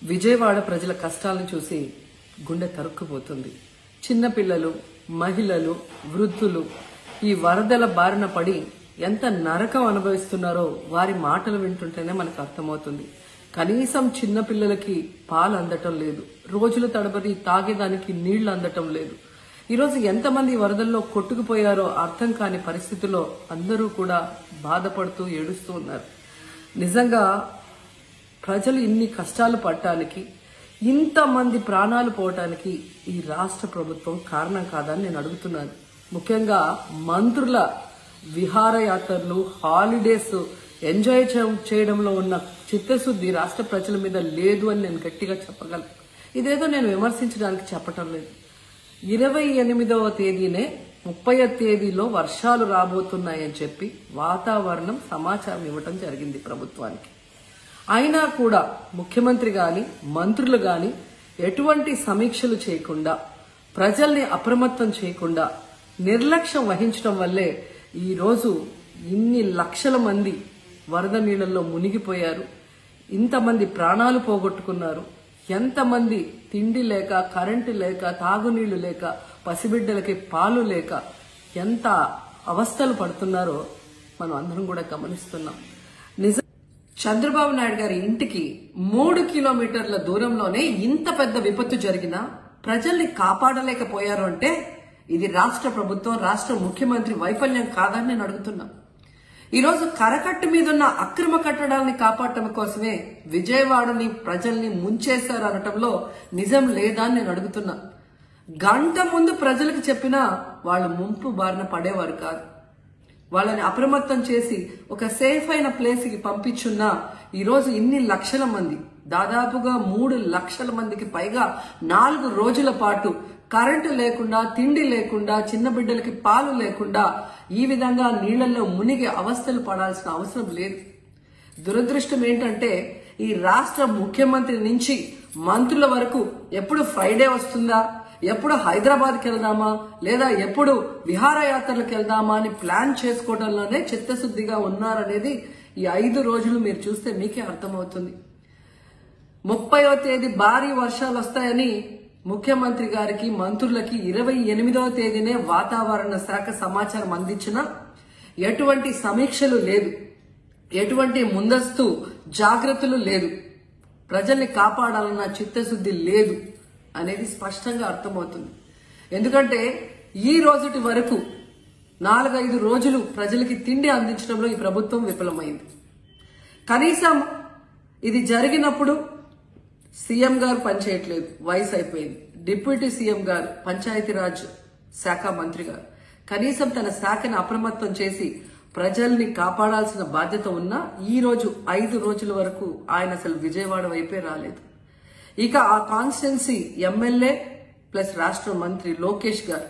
విజయవాడ ప్రజల కష్టాలను చూసి గుండె తరుక్కుపోతుంది. చిన్నపిల్లలు, మహిళలు, వృద్ధులు ఈ వరదల బారిన పడి ఎంత నరకం అనుభవిస్తున్నారో వారి మాటలు వింటుంటేనే మనకు అర్థమవుతుంది. కనీసం చిన్నపిల్లలకి పాలు అందటం లేదు, రోజుల తడబడి తాగేదానికి నీళ్లు అందటం లేదు. ఈరోజు ఎంతమంది వరదల్లో కొట్టుకుపోయారో అర్థం కాని పరిస్థితుల్లో అందరూ కూడా బాధపడుతూ ఏడుస్తూ ఉన్నారు. నిజంగా ప్రజలు ఇన్ని కష్టాలు పడటానికి, ఇంతమంది ప్రాణాలు పోవటానికి ఈ రాష్ట్ర ప్రభుత్వం కారణం కాదని నేను అడుగుతున్నాను. ముఖ్యంగా మంత్రుల విహారయాత్రలు, హాలిడేస్ ఎంజాయ్ చేయడంలో ఉన్న చిత్తశుద్ధి రాష్ట్ర ప్రజల మీద లేదు అని నేను గట్టిగా చెప్పగలను. ఇదేదో నేను విమర్శించడానికి చెప్పటం లేదు. 28వ తేదీనే 30వ తేదీలో వర్షాలు రాబోతున్నాయని చెప్పి వాతావరణం సమాచారం ఇవ్వటం జరిగింది ప్రభుత్వానికి. అయినా కూడా ముఖ్యమంత్రి గాని, మంత్రులు గాని ఎటువంటి సమీక్షలు చేయకుండా, ప్రజల్ని అప్రమత్తం చేయకుండా నిర్లక్ష్యం వహించడం వల్లే ఈ రోజు ఇన్ని లక్షల మంది వరద నీళ్లలో మునిగిపోయారు. ఇంతమంది ప్రాణాలు పోగొట్టుకున్నారు. ఎంతమంది తిండి లేక, కరెంటు లేక, తాగునీళ్లు లేక, పసిబిడ్డలకి పాలు లేక ఎంత అవస్థలు పడుతున్నారో మనం అందరం కూడా గమనిస్తున్నాం. చంద్రబాబు నాయుడు గారి ఇంటికి 3 కిలోమీటర్ల దూరంలోనే ఇంత పెద్ద విపత్తు జరిగినా ప్రజల్ని కాపాడలేకపోయారు అంటే ఇది రాష్ట్ర ప్రభుత్వం, రాష్ట్ర ముఖ్యమంత్రి వైఫల్యం కాదని నేను అడుగుతున్నా. ఈరోజు కరకట్టు మీదున్న అక్రమ కట్టడాలని కాపాడటం కోసమే విజయవాడని ప్రజల్ని ముంచేశారు అనటంలో నిజం లేదా అని నేను అడుగుతున్నా. గంట ముందు ప్రజలకు చెప్పినా వాళ్ళు ముంపు బారిన పడేవారు కాదు. వాళ్ళని అప్రమత్తం చేసి ఒక సేఫ్ అయిన ప్లేస్ కి పంపించున్నా ఈరోజు ఇన్ని లక్షల మంది, దాదాపుగా 3 లక్షల మందికి పైగా 4 రోజుల పాటు కరెంటు లేకుండా, తిండి లేకుండా, చిన్న బిడ్డలకి పాలు లేకుండా ఈ విధంగా నీళ్లలో మునిగి అవస్థలు పడాల్సిన అవసరం లేదు. దురదృష్టం ఏంటంటే ఈ రాష్ట్ర ముఖ్యమంత్రి నుంచి మంత్రుల వరకు ఎప్పుడు ఫ్రైడే వస్తుందా, ఎప్పుడు హైదరాబాద్కి వెళ్దామా, లేదా ఎప్పుడు విహారయాత్రలకు వెళ్దామా అని ప్లాన్ చేసుకోవడంలోనే చిత్తశుద్ధిగా ఉన్నారనేది ఈ 5 రోజులు మీరు చూస్తే మీకే అర్థమవుతుంది. 30వ తేదీ భారీ వర్షాలు వస్తాయని ముఖ్యమంత్రి గారికి, మంత్రులకి 28వ తేదీనే వాతావరణ శాఖ సమాచారం అందించినా ఎటువంటి సమీక్షలు లేదు, ఎటువంటి ముందస్తు జాగ్రత్తలు లేదు, ప్రజల్ని కాపాడాలన్న చిత్తశుద్ధి లేదు అనేది స్పష్టంగా అర్థమవుతుంది. ఎందుకంటే ఈ రోజుటి వరకు 4-5 రోజులు ప్రజలకి తిండి అందించడంలో ఈ ప్రభుత్వం విఫలమైంది. కనీసం ఇది జరిగినప్పుడు సీఎం గారు పనిచేయట్లేదు, వయసు అయిపోయింది. డిప్యూటీ సీఎం గారు, పంచాయతీరాజ్ శాఖ మంత్రి గారు కనీసం తన శాఖను అప్రమత్తం చేసి ప్రజల్ని కాపాడాల్సిన బాధ్యత ఉన్నా ఈ రోజు 5 రోజుల వరకు ఆయన అసలు విజయవాడ వైపే రాలేదు. ఇక ఆ కాన్స్టిట్యున్సీ ఎమ్మెల్యే ప్లస్ రాష్ట్ర మంత్రి లోకేష్ గారు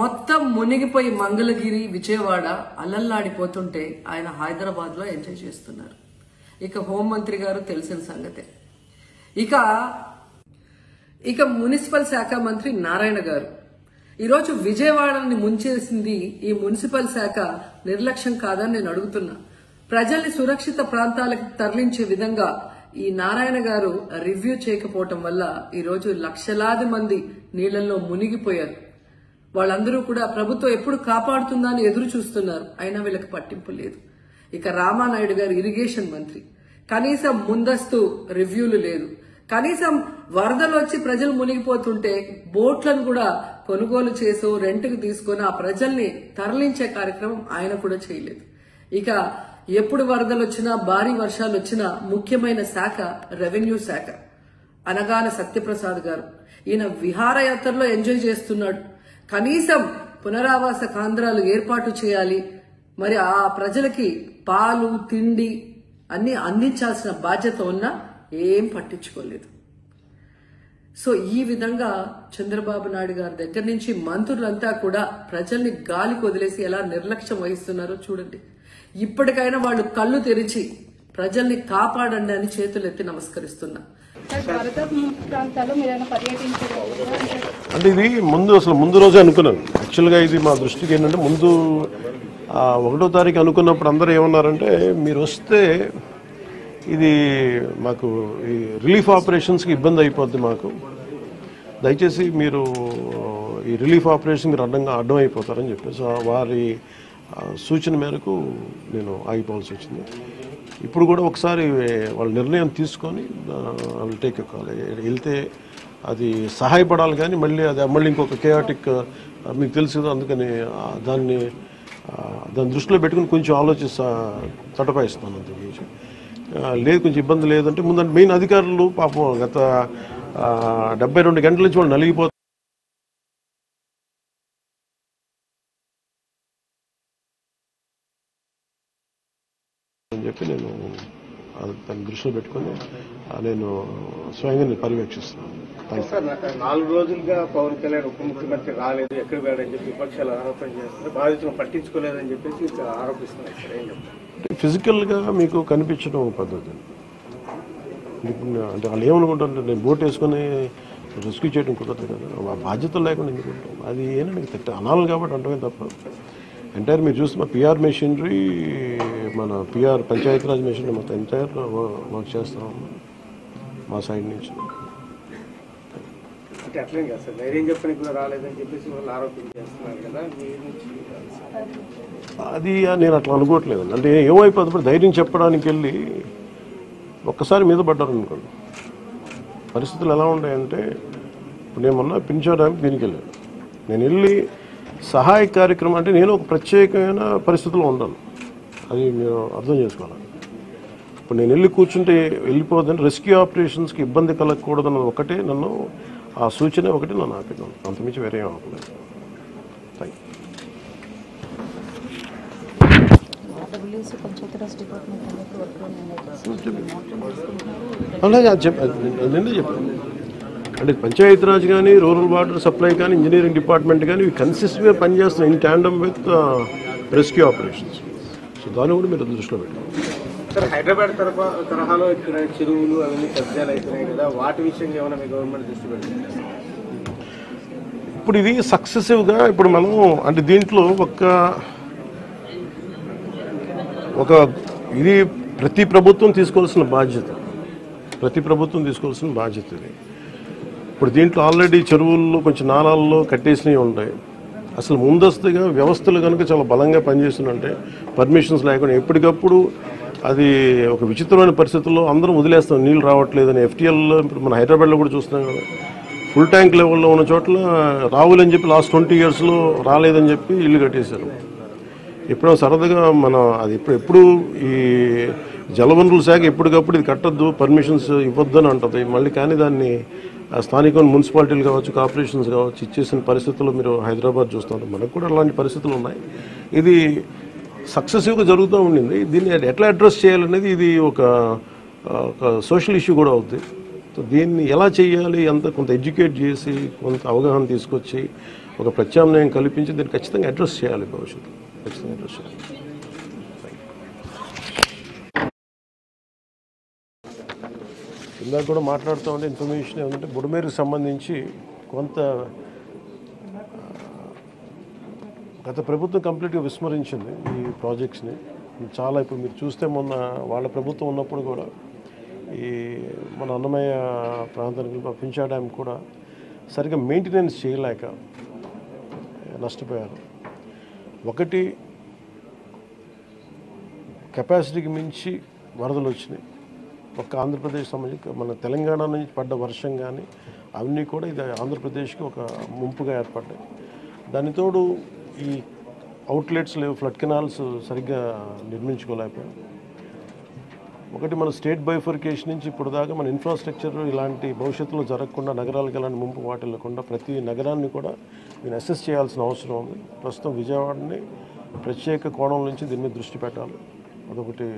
మొత్తం మునిగిపోయి మంగళగిరి, విజయవాడ అలల్లాడిపోతుంటే ఆయన హైదరాబాద్ లో ఎంజాయ్ చేస్తున్నారు. ఇక హోంమంత్రి గారు తెలిసిన సంగతే. ఇక మున్సిపల్ శాఖ మంత్రి నారాయణ గారు ఈరోజు విజయవాడని ముంచేసింది ఈ మున్సిపల్ శాఖ నిర్లక్ష్యం కాదని నేను అడుగుతున్నా. ప్రజల్ని సురక్షిత ప్రాంతాలకు తరలించే విధంగా ఈ నారాయణ గారు రివ్యూ చేయకపోవటం వల్ల ఈరోజు లక్షలాది మంది నీళ్లలో మునిగిపోయారు. వాళ్ళందరూ కూడా ప్రభుత్వం ఎప్పుడు కాపాడుతుందా అని ఎదురు చూస్తున్నారు. అయినా వీళ్ళకి పట్టింపు లేదు. ఇక రామానాయుడు గారు ఇరిగేషన్ మంత్రి, కనీసం ముందస్తు రివ్యూలు లేదు. కనీసం వరదలు వచ్చి ప్రజలు మునిగిపోతుంటే బోట్లను కూడా కొనుగోలు చేసో రెంట్కి తీసుకొని ఆ ప్రజల్ని తరలించే కార్యక్రమం ఆయన కూడా చేయలేదు. ఇక ఎప్పుడు వరదలు వచ్చినా, భారీ వర్షాలు వచ్చినా ముఖ్యమైన శాఖ రెవెన్యూ శాఖ. అనగాన సత్యప్రసాద్ గారు ఈయన విహారయాత్రలో ఎంజాయ్ చేస్తున్నాడు. కనీసం పునరావాస కేంద్రాలు ఏర్పాటు చేయాలి, మరి ఆ ప్రజలకి పాలు, తిండి అన్ని అందించాల్సిన బాధ్యత ఉన్నా ఏం పట్టించుకోలేదు. సో ఈ విధంగా చంద్రబాబు నాయుడు గారి దగ్గర నుంచి మంత్రులంతా కూడా ప్రజల్ని గాలికి వదిలేసి ఎలా నిర్లక్ష్యం వహిస్తున్నారో చూడండి. ఇప్పటికైనా వాళ్ళు కళ్ళు తెరిచి ప్రజల్ని కాపాడండి అని చేతులెత్తి నమస్కరిస్తున్నా. అంటే ఇది ముందు రోజే అనుకున్నాను. యాక్చువల్గా ఇది మా దృష్టికి ఏంటంటే ముందు 1వ తారీఖు అనుకున్నప్పుడు అందరూ ఏమన్నారంటే మీరు వస్తే ఇది మాకు ఈ రిలీఫ్ ఆపరేషన్స్కి ఇబ్బంది అయిపోద్ది మాకు. దయచేసి మీరు ఈ రిలీఫ్ ఆపరేషన్ మీరు అడ్డం అయిపోతారని చెప్పేసి వారి సూచన మేరకు నేను ఆగిపోవాల్సి వచ్చింది. ఇప్పుడు కూడా ఒకసారి వాళ్ళ నిర్ణయం తీసుకొని వాళ్ళు టేక్ కాల్ వెళ్తే అది సహాయపడాలి, కానీ మళ్ళీ ఇంకొక కేయాటిక్ మీకు తెలుసు కదా, అందుకని దాన్ని దృష్టిలో పెట్టుకుని కొంచెం ఆలోచిస్తా తటపాయిస్తున్నాను. అంతకుమించి లేదు, కొంచెం ఇబ్బంది లేదంటే ముందంటే మెయిన్ అధికారులు పాపం గత 72 గంటల నుంచి వాళ్ళు నలిగిపోతారు అని చెప్పి నేను దాన్ని దృష్టిలో పెట్టుకుని నేను స్వయంగా నేను పర్యవేక్షిస్తున్నాను. 4 రోజులుగా పవన్ కళ్యాణ్ ఉప ముఖ్యమంత్రి రాలేదు, ఎక్కడ పోయాడని చెప్పి విపక్షాలు ఆరోపణ చేస్తారు, బాధితులను పట్టించుకోలేదని చెప్పేసి ఆరోపిస్తున్నారు సార్. ఏం చెప్తారు? ఫిజికల్గా మీకు కనిపించడం పద్ధతి అంటే వాళ్ళు ఏమనుకుంటారంటే నేను బోట్ వేసుకొని రెస్క్యూ చేయడం కుదరదు కదా, ఆ బాధ్యతలు లేకుండా ఎందుకుంటాం, అది ఏంటంటే అనాలి కాబట్టి అంటమే తప్ప. ఎంటైర్ మీరు చూస్తే మా పిఆర్ మెషినరీ, మన పిఆర్ పంచాయతీరాజ్ మెషినరీ మొత్తం ఎంటైర్ వర్క్ చేస్తాం మా సైడ్ నుంచి. అంటే అట్లేం కాదు సార్, ధైర్యం చెప్పడానికి కూడా రాలేదని చెప్పేసి వాళ్ళు ఆరోపణ చేస్తున్నారు కదా, మీ నుంచి అది నేను అట్లా అనుకోవట్లేదు. అంటే ఏమైపోతుంది, ధైర్యం చెప్పడానికి వెళ్ళి ఒక్కసారి మీద పడ్డారు అనుకోండి, పరిస్థితులు ఎలా ఉంటాయంటే ఇప్పుడు నేను మొన్న పింఛడానికి దీనికి వెళ్ళాను. నేను వెళ్ళి సహాయ కార్యక్రమం అంటే నేను ఒక ప్రత్యేకమైన పరిస్థితుల్లో ఉన్నాను, అది మీరు అర్థం చేసుకోవాలి. ఇప్పుడు నేను వెళ్ళి కూర్చుంటే వెళ్ళిపోదని రెస్క్యూ ఆపరేషన్స్కి ఇబ్బంది కలగకూడదన్నది ఒకటే నన్ను, ఆ సూచన ఒకటి నన్ను ఆపినాను, అంతమించి వేరే ఏం అనుకోలేదు. Thank you. అలాగే నిన్నే చెప్పాను అంటే పంచాయతీరాజ్ కానీ, రూరల్ వాటర్ సప్లై కానీ, ఇంజనీరింగ్ డిపార్ట్మెంట్ కానీ ఇవి కన్సిస్టెంట్గా పనిచేస్తున్నాయి in tandem with rescue operations. So దాన్ని కూడా మీరు దృష్టిలో పెట్టాలి. సార్, హైదరాబాద్ తరహాలో ఇక్కడ చెరువులు అవన్నీ కబ్జాలు అవుతున్నాయి కదా, వాటి విషయంగా ఏమైనా మీ గవర్నమెంట్ దృష్టి పెట్టింది? ఇప్పుడు ఇది సక్సెసివ్గా ఇప్పుడు మనం అంటే దీంట్లో ఒక ఇది ప్రతి ప్రభుత్వం తీసుకోవాల్సిన బాధ్యత ఇది. ఇప్పుడు దీంట్లో ఆల్రెడీ చెరువుల్లో కొంచెం నాలాల్లో కట్టేసినవి ఉంటాయి. అసలు ముందస్తుగా వ్యవస్థలు కనుక చాలా బలంగా పనిచేస్తుందంటే పర్మిషన్స్ లేకుండా ఎప్పటికప్పుడు అది ఒక విచిత్రమైన పరిస్థితుల్లో అందరం వదిలేస్తాం, నీళ్ళు రావట్లేదని. ఎఫ్టీఎల్లో ఇప్పుడు మన హైదరాబాద్లో కూడా చూస్తున్నాం కదా, ఫుల్ ట్యాంక్ లెవెల్లో ఉన్న చోట్ల రావులని చెప్పి లాస్ట్ 20 yearsలో రాలేదని చెప్పి ఇల్లు కట్టేశారు. ఎప్పుడో సరదాగా మనం అది ఎప్పుడు ఈ జలవనరుల శాఖ ఎప్పటికప్పుడు ఇది కట్టద్దు, పర్మిషన్స్ ఇవ్వద్దని అంటుంది మళ్ళీ, కానీ దాన్ని స్థానిక మున్సిపాలిటీలు కావచ్చు, కార్పొరేషన్స్ కావచ్చు ఇచ్చేసిన పరిస్థితుల్లో మీరు హైదరాబాద్ చూస్తుంటారు. మనకు కూడా అలాంటి పరిస్థితులు ఉన్నాయి. ఇది సక్సెసివ్గా జరుగుతూ ఉండింది. దీన్ని ఎట్లా అడ్రస్ చేయాలనేది ఇది ఒక సోషల్ ఇష్యూ కూడా అవుతుంది. సో దీన్ని ఎలా చేయాలి, కొంత ఎడ్యుకేట్ చేసి కొంత అవగాహన తీసుకొచ్చి ఒక ప్రత్యామ్నాయం కల్పించి దీన్ని ఖచ్చితంగా అడ్రస్ చేయాలి, భవిష్యత్తులో ఖచ్చితంగా అడ్రస్ చేయాలి. ఇందాక కూడా మాట్లాడుతూ ఉంటే ఇన్ఫర్మేషన్ ఏమంటే బుడమేరుకు సంబంధించి కొంత గత ప్రభుత్వం కంప్లీట్గా విస్మరించింది ఈ ప్రాజెక్ట్స్ని. చాలా ఇప్పుడు మీరు చూస్తే మొన్న వాళ్ళ ప్రభుత్వం ఉన్నప్పుడు కూడా ఈ మన అన్నమయ్య ప్రాంతానికి పింఛా డ్యామ్ కూడా సరిగ్గా మెయింటెనెన్స్ చేయలేక నష్టపోయారు. ఒకటి కెపాసిటీకి మించి వరదలు వచ్చినాయి. ఒక్క ఆంధ్రప్రదేశ్ సంబంధించి మన తెలంగాణ నుంచి పడ్డ వర్షం కానీ అవన్నీ కూడా ఇది ఆంధ్రప్రదేశ్కి ఒక ముంపుగా ఏర్పడ్డాయి. దానితోడు ఈ అవుట్లెట్స్ లేవు, ఫ్లడ్ కెనాల్స్ సరిగ్గా నిర్మించుకోలేకపోయాం. ఒకటి మన స్టేట్ బైఫర్కేషన్ నుంచి ఇప్పుడు దాకా మన ఇన్ఫ్రాస్ట్రక్చర్ ఇలాంటి భవిష్యత్తులో జరగకుండా, నగరాలకు ఎలాంటి ముంపు వాటిల్లకుండా ప్రతి నగరాన్ని కూడా నేను అసెస్ చేయాల్సిన అవసరం ఉంది. ప్రస్తుతం విజయవాడని ప్రత్యేక కోణం నుంచి దీని మీద దృష్టి పెట్టాలి. అదొకటి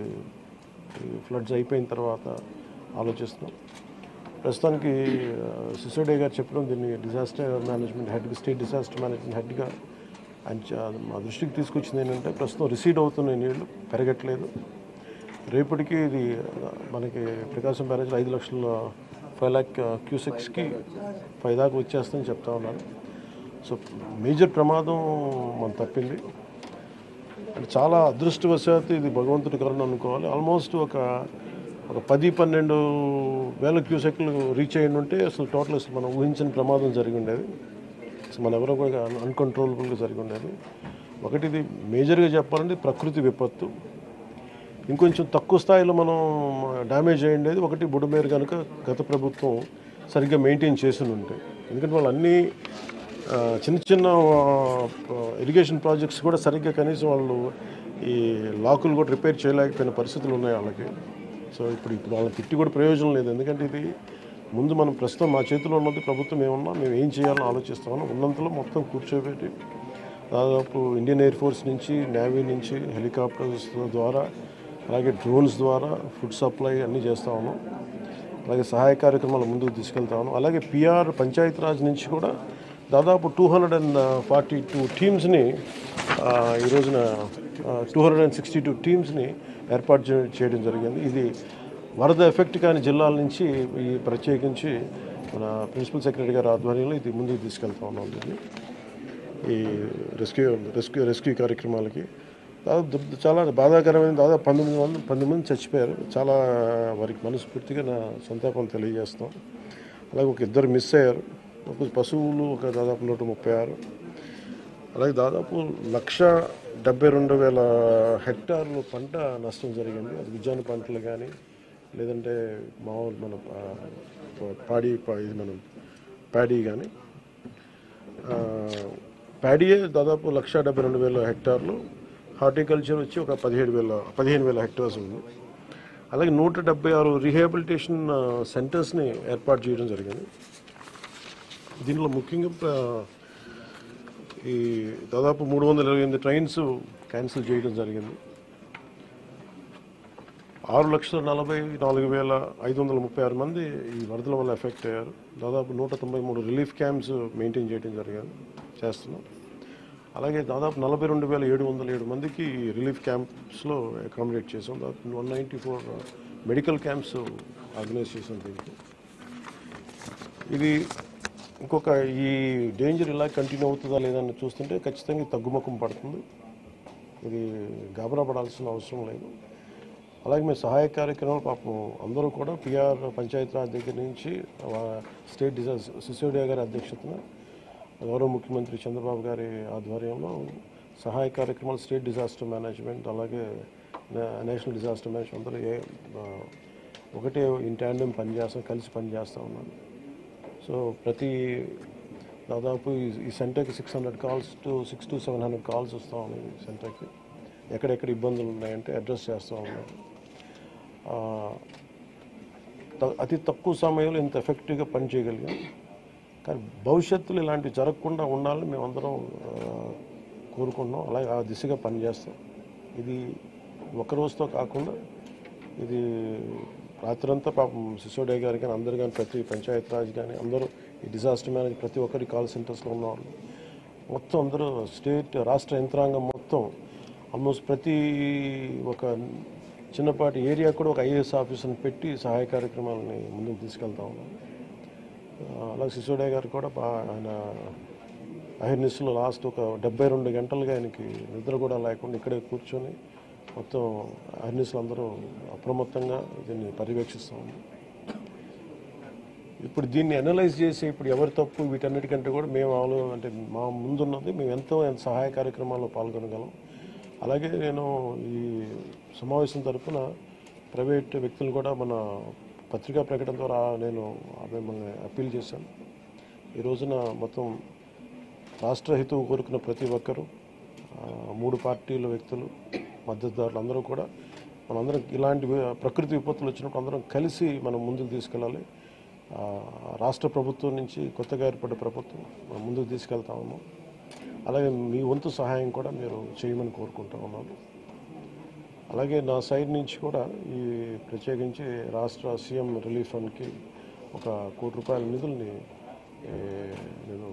ఫ్లడ్స్ అయిపోయిన తర్వాత ఆలోచిస్తున్నాం. ప్రస్తుతానికి సిసోడే గారు చెప్పడం దీన్ని డిజాస్టర్ మేనేజ్మెంట్ హెడ్గా, స్టేట్ డిజాస్టర్ మేనేజ్మెంట్ హెడ్గా మా దృష్టికి తీసుకొచ్చింది ఏంటంటే ప్రస్తుతం రిసీడ్ అవుతున్న నీళ్లు పెరగట్లేదు. రేపటికి ఇది మనకి ప్రకాశం బ్యారేజ్లో 5 lakh క్యూసెక్స్కి 5 దాకా వచ్చేస్తుందని చెప్తా ఉన్నారు. సో మేజర్ ప్రమాదం మనం తప్పింది. అంటే చాలా అదృష్టవశాత్తు ఇది భగవంతుడి కరుణ అనుకోవాలి. ఆల్మోస్ట్ ఒక ఒక 10-12 వేల క్యూసెక్లు రీచ్ అయ్యి ఉంటే అసలు టోటల్ అసలు మనం ఊహించిన ప్రమాదం జరిగి ఉండేది. అసలు మన ఎవరో కూడా అన్కంట్రోలబుల్గా జరిగి ఉండేది. ఒకటి ఇది మేజర్గా చెప్పాలంటే ప్రకృతి విపత్తు. ఇంకొంచెం తక్కువ స్థాయిలో మనం డ్యామేజ్ అయ్యిండేది ఒకటి బుడమేరు కనుక గత ప్రభుత్వం సరిగ్గా మెయింటైన్ చేసి ఉంటాయి. ఎందుకంటే వాళ్ళు అన్నీ చిన్న చిన్న ఇరిగేషన్ ప్రాజెక్ట్స్ కూడా సరిగ్గా కనీసం వాళ్ళు ఈ లాకులు కూడా రిపేర్ చేయలేకపోయిన పరిస్థితులు ఉన్నాయి వాళ్ళకి. సో ఇప్పుడు వాళ్ళని తిట్టి కూడా ప్రయోజనం లేదు. ఎందుకంటే ఇది ముందు మనం ప్రస్తుతం మా చేతిలో ఉన్నది ప్రభుత్వం ఏమన్నా మేము ఏం చేయాలని ఆలోచిస్తామని ఉన్నంతలో మొత్తం కూర్చోబెట్టి దాదాపు ఇండియన్ ఎయిర్ ఫోర్స్ నుంచి, నేవీ నుంచి, హెలికాప్టర్స్ ద్వారా, అలాగే డ్రోన్స్ ద్వారా ఫుడ్ సప్లై అన్నీ చేస్తా ఉన్నాం. అలాగే సహాయ కార్యక్రమాలు ముందుకు తీసుకెళ్తా ఉన్నాం. అలాగే పిఆర్ పంచాయతీరాజ్ నుంచి కూడా దాదాపు 242 టీమ్స్ని ఈ రోజున 262 టీమ్స్ని ఏర్పాటు చేయడం జరిగింది. ఇది వరద ఎఫెక్ట్ కాని జిల్లాల నుంచి ఈ ప్రత్యేకించి మన ప్రిన్సిపల్ సెక్రటరీ గారి ఆధ్వర్యంలో ఇది ముందుకు తీసుకెళ్తా ఉన్నాం. దీన్ని ఈ రెస్క్యూ కార్యక్రమాలకి దాదాపు చాలా బాధాకరమైన దాదాపు 19 మంది చచ్చిపోయారు. చాలా వారికి మనస్ఫూర్తిగా నా సంతాపం తెలియజేస్తాం. అలాగే ఒక 2 మిస్ అయ్యారు. ఒక పశువులు ఒక దాదాపు 136. అలాగే దాదాపు 1,72,000 హెక్టార్లు పంట నష్టం జరిగింది. అది ఉద్యాన పంటలు కానీ లేదంటే మామూలు మన ప్యాడీ కానీ ప్యాడీయే దాదాపు 1,72,000 హెక్టార్లు. హార్టికల్చర్ వచ్చి ఒక 15,000 హెక్టార్స్ ఉంది. అలాగే 176 రీహాబిలిటేషన్ సెంటర్స్ని ఏర్పాటు చేయడం జరిగింది. దీనిలో ముఖ్యంగా ఈ దాదాపు 328 ట్రైన్స్ క్యాన్సిల్ చేయడం జరిగింది. 6,44,536 మంది ఈ వరదల వల్ల ఎఫెక్ట్ అయ్యారు. దాదాపు 193 రిలీఫ్ క్యాంప్స్ మెయింటైన్ చేయడం చేస్తున్నాం. అలాగే దాదాపు 42,707 మందికి రిలీఫ్ క్యాంప్స్లో అకామిడేట్ చేసాం. దాదాపు 194 మెడికల్ క్యాంప్స్ ఆర్గనైజ్ చేసాం. దీనికి ఇది ఇంకొక ఈ డేంజర్ ఇలా కంటిన్యూ అవుతుందా లేదని చూస్తుంటే ఖచ్చితంగా తగ్గుముఖం పడుతుంది. ఇది గాబరా పడాల్సిన అవసరం లేదు. అలాగే మేము సహాయ కార్యక్రమాలు పాపం అందరూ కూడా పిఆర్ పంచాయతీరాజ్ దగ్గర నుంచి స్టేట్ డిజాస్టర్ సిసోడియా గారి అధ్యక్షతన గౌరవ ముఖ్యమంత్రి చంద్రబాబు గారి ఆధ్వర్యంలో సహాయ కార్యక్రమాలు స్టేట్ డిజాస్టర్ మేనేజ్మెంట్ అలాగే నేషనల్ డిజాస్టర్ మేనేజ్మెంట్ అందరూ ఒకటే ఇన్ ట్యాండెం కలిసి పనిచేస్తూ ఉన్నాను. సో ప్రతి దాదాపు ఈ సెంటర్కి 600 calls to 700 calls వస్తూ ఉన్నాయి. ఈ సెంటర్కి ఎక్కడెక్కడ ఇబ్బందులు ఉన్నాయంటే అడ్రస్ చేస్తూ ఉన్నాం. అతి తక్కువ సమయంలో ఇంత ఎఫెక్టివ్గా పని చేయగలిగాం. కానీ భవిష్యత్తులో ఇలాంటివి జరగకుండా ఉండాలని మేమందరం కోరుకుంటున్నాం. అలాగే ఆ దిశగా పనిచేస్తాం. ఇది ఒక రోజుతో కాకుండా ఇది రాత్రంతా పాపం సిసోడియా గారు కానీ అందరు కానీ ప్రతి పంచాయతీరాజ్ కానీ అందరూ ఈ డిజాస్టర్ మేనేజ్ ప్రతి ఒక్కరి కాల్ సెంటర్స్లో ఉన్నవాళ్ళు మొత్తం అందరూ రాష్ట్ర యంత్రాంగం మొత్తం ఆల్మోస్ట్ ప్రతి ఒక చిన్నపాటి ఏరియా కూడా ఒక ఐఏఎస్ ఆఫీసర్ని పెట్టి సహాయ కార్యక్రమాలని ముందుకు తీసుకెళ్తా ఉన్నాం. అలాగే సిసోడియా గారు కూడా ఆయన అహిర్నిస్లో లాస్ట్ ఒక 72 గంటలుగా ఆయనకి నిద్ర కూడా లేకుండా ఇక్కడే కూర్చొని మొత్తం అహిర్నిస్లు అందరూ అప్రమత్తంగా దీన్ని పర్యవేక్షిస్తాము. ఇప్పుడు దీన్ని అనలైజ్ చేసి ఇప్పుడు ఎవరి తప్పు వీటన్నిటికంటే కూడా మేము అంటే మా ముందున్నది మేము ఎంత సహాయ కార్యక్రమాల్లో పాల్గొనగలం. అలాగే నేను ఈ సమావేశం తరఫున ప్రైవేట్ వ్యక్తులు కూడా మన పత్రికా ప్రకటన ద్వారా నేను మిమ్మల్ని అప్పీల్ చేశాను. ఈ రోజున మొత్తం రాష్ట్ర హితువు కోరుకున్న ప్రతి ఒక్కరూ 3 పార్టీల వ్యక్తులు మద్దతుదారులు అందరూ కూడా మనందరం ఇలాంటి ప్రకృతి విపత్తులు వచ్చినప్పుడు అందరం కలిసి మనం ముందుకు తీసుకెళ్ళాలి. రాష్ట్ర ప్రభుత్వం నుంచి కొత్తగా ఏర్పడ్డ ప్రభుత్వం మనం ముందుకు తీసుకెళ్తా ఉన్నాం. అలాగే మీ వంతు సహాయం కూడా మీరు చేయమని కోరుకుంటా ఉన్నాను. అలాగే నా సైడ్ నుంచి కూడా ఈ ప్రత్యేకించి రాష్ట్ర సీఎం రిలీఫ్ ఫండ్కి 1 కోటి రూపాయల నిధుల్ని నేను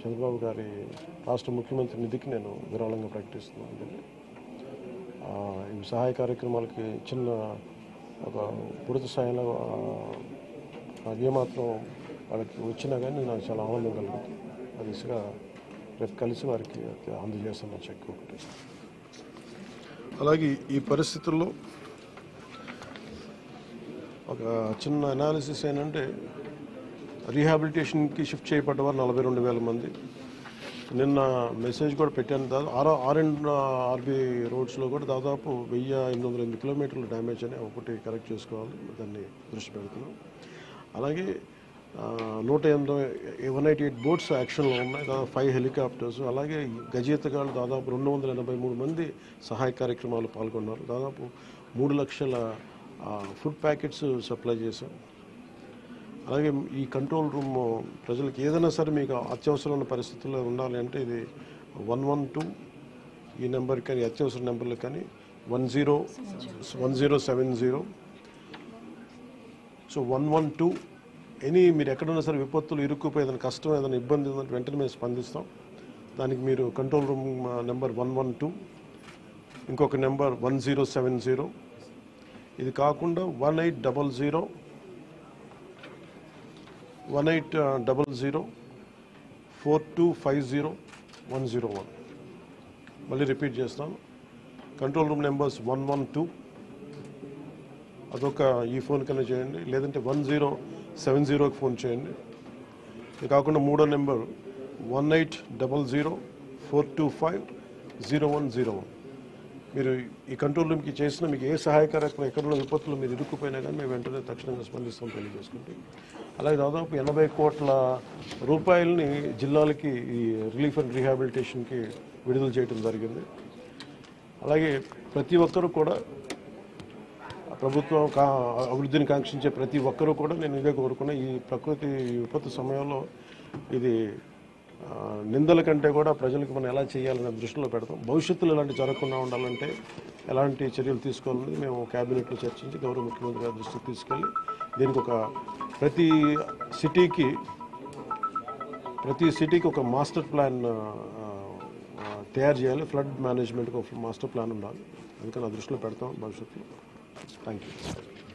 చంద్రబాబు గారి రాష్ట్ర ముఖ్యమంత్రి నిధికి నేను విరాళంగా ప్రకటిస్తున్నాను. ఈ సహాయ కార్యక్రమాలకి చిన్న ఒక పూర్తి స్థాయిలో ఏమాత్రం వాళ్ళకి వచ్చినా కానీ నాకు చాలా ఆనందం కలుగుతుంది. ఆ దిశగా రేపు కలిసి వారికి అందజేస్తున్న చెక్ ఒకటి. అలాగే ఈ పరిస్థితుల్లో ఒక చిన్న అనాలిసిస్ ఏంటంటే రీహాబిలిటేషన్కి షిఫ్ట్ చేయబడ్డవారు 42,000 మంది. నిన్న మెసేజ్ కూడా పెట్టాను. ఆర్బీ రోడ్స్లో కూడా దాదాపు 1,808 కిలోమీటర్లు డ్యామేజ్ అని ఒకటి కరెక్ట్ చేసుకోవాలి, దాన్ని దృష్టి పెడుతున్నాం. అలాగే 188 బోట్స్ యాక్షన్లో ఉన్నాయి, దాదాపు 5 హెలికాప్టర్స్. అలాగే గజేతగాళ్ళు దాదాపు 283 మంది సహాయ కార్యక్రమాలు పాల్గొన్నారు. దాదాపు 3 లక్షల ఫుడ్ ప్యాకెట్స్ సప్లై చేశాం. అలాగే ఈ కంట్రోల్ రూమ్ ప్రజలకు ఏదైనా సరే మీకు అత్యవసరమైన పరిస్థితుల్లో ఉండాలి అంటే ఇది 112 ఈ నెంబర్ కానీ అత్యవసర నెంబర్లు కానీ 1070. సో 112 మీరు ఎక్కడైనా సరే విపత్తులు ఇరుక్కుపోయి ఏదైనా కష్టం ఏదైనా ఇబ్బంది ఉందంటే వెంటనే మేము స్పందిస్తాం. దానికి మీరు కంట్రోల్ రూమ్ నెంబర్ 112, ఇంకొక నెంబర్ 1070. ఇది కాకుండా 1800 4250 మళ్ళీ రిపీట్ చేస్తాను. కంట్రోల్ రూమ్ నెంబర్స్ 112, అదొక ఈ ఫోన్ కన్నా చేయండి, లేదంటే 1070కి ఫోన్ చేయండి. ఇది కాకుండా మూడో నెంబర్ 1800-425-0101. మీరు ఈ కంట్రోల్ రూమ్కి చేసిన మీకు ఏ సహాయ కార్యక్రమం ఎక్కడున్న విపత్తులు మీరు ఇరుక్కుపోయినా కానీ మేము వెంటనే తక్షణంగా స్పందిస్తాం తెలియజేసుకుంటే. అలాగే దాదాపు 80 కోట్ల రూపాయలని జిల్లాలకి ఈ రిలీఫ్ అండ్ రీహాబిలిటేషన్కి విడుదల చేయడం జరిగింది. అలాగే ప్రతి ఒక్కరూ కూడా ప్రభుత్వం అభివృద్ధిని కాంక్షించే ప్రతి ఒక్కరూ కూడా నేను ఇదే కోరుకున్నా. ఈ ప్రకృతి విపత్తు సమయంలో ఇది నిందల కంటే కూడా ప్రజలకు మనం ఎలా చేయాలనే దృష్టిలో పెడతాం. భవిష్యత్తులో ఇలాంటి జరగకుండా ఉండాలంటే ఎలాంటి చర్యలు తీసుకోవాలని మేము క్యాబినెట్లో చర్చించి గౌరవ ముఖ్యమంత్రి గారి దృష్టికి తీసుకెళ్ళి దీనికి ప్రతి సిటీకి ఒక మాస్టర్ ప్లాన్ తయారు చేయాలి. ఫ్లడ్ మేనేజ్మెంట్కి ఒక మాస్టర్ ప్లాన్ ఉండాలి. అందుకని ఆ దృష్టిలో పెడతాం భవిష్యత్తులో. Thank you.